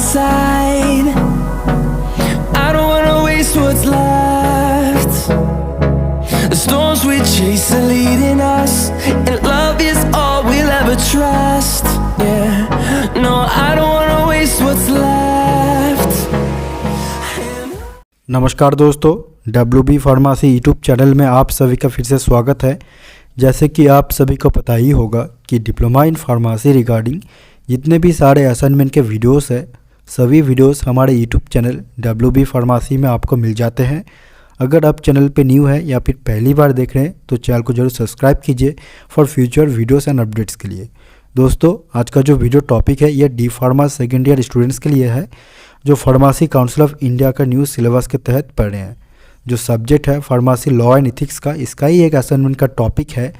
side. I don't wanna waste what's left. The storms we chase are leading us, and love is all we'll ever trust. Yeah, no, I don't wanna waste what's left. नमस्कार दोस्तों, WB pharmacy YouTube channel में आप सभी का फिर से स्वागत है। जैसे कि आप सभी को पता ही होगा कि डिप्लोमा इन फार्मेसी रिगार्डिंग जितने भी सारे असाइनमेंट के वीडियोस है, सभी वीडियोस हमारे यूट्यूब चैनल WB फार्मेसी में आपको मिल जाते हैं। अगर आप चैनल पे न्यू है या फिर पहली बार देख रहे हैं तो चैनल को जरूर सब्सक्राइब कीजिए for future videos and updates के लिए। दोस्तों, आज का जो वीडियो टॉपिक है यह D pharma second year students के लिए है जो फार्मेसी काउंसिल ऑफ इंडिया का न्यू सिलेबस के तहत पढ़ रहे हैं। जो सब्जेक्ट है फार्मेसी लॉ एंड इथिक्स का, इसका ही एक असाइनमेंट का टॉपिक है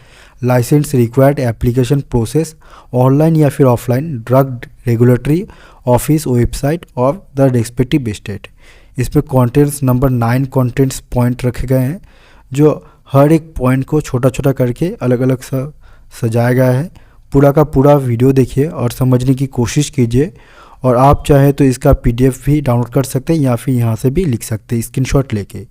license required application process online या फिर offline drug regulatory office website of the respective state. इसमें कॉन्टेंट्स नंबर 9 कॉन्टेंट्स पॉइंट रखे गए हैं जो हर एक पॉइंट को छोटा छोटा करके अलग अलग सजाया गया है। पूरा का पूरा वीडियो देखिए और समझने की कोशिश कीजिए, और आप चाहे तो इसका PDF भी डाउनलोड कर सकते हैं या फिर यहाँ से भी लिख सकते हैं स्क्रीनशॉट लेके।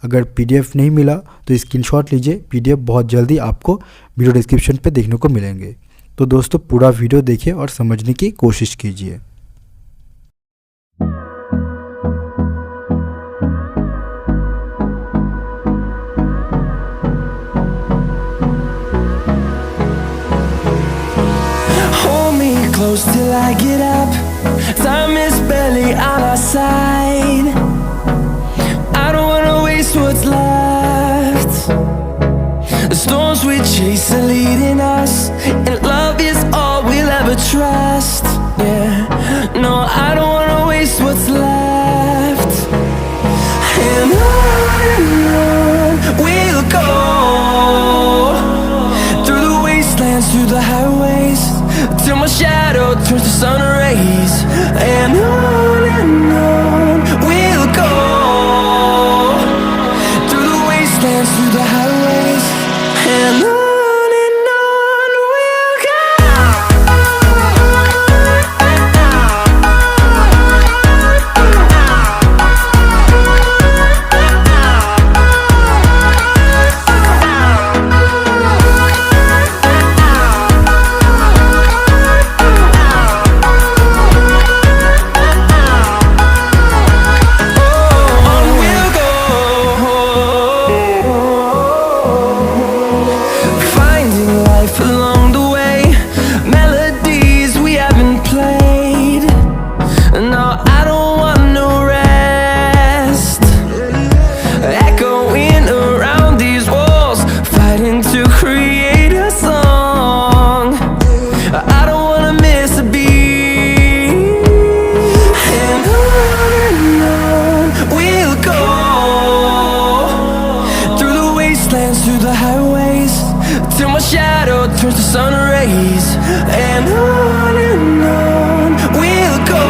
अगर PDF नहीं मिला तो स्क्रीनशॉट लीजिए, PDF बहुत जल्दी आपको वीडियो डिस्क्रिप्शन पे देखने को मिलेंगे। तो दोस्तों, पूरा वीडियो देखिए और समझने की कोशिश कीजिए। Close till I get up. Time is barely on our side. I don't wanna waste what's left. The storms we chase are leading us, and love is all we'll ever trust. Yeah, no, I don't wanna waste what's left. And on we'll go, through the wastelands, through the highways, till my shadow turns to sun rays. And on we'll go, through the wastelands, through the highways. And on we'll go. Through the highways, till my shadow turns to sun rays. And on we'll go,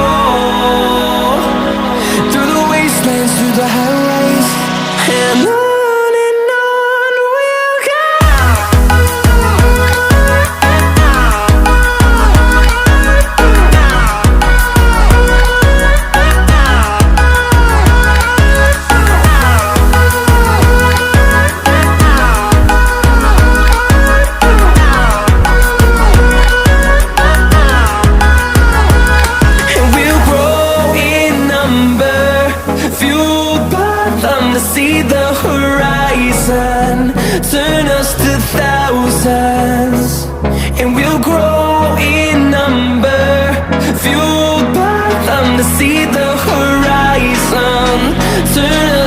through the wastelands, through the highways. And on we'll go. See the horizon, turn us to thousands, and we'll grow in number, fueled by them to see the horizon, turn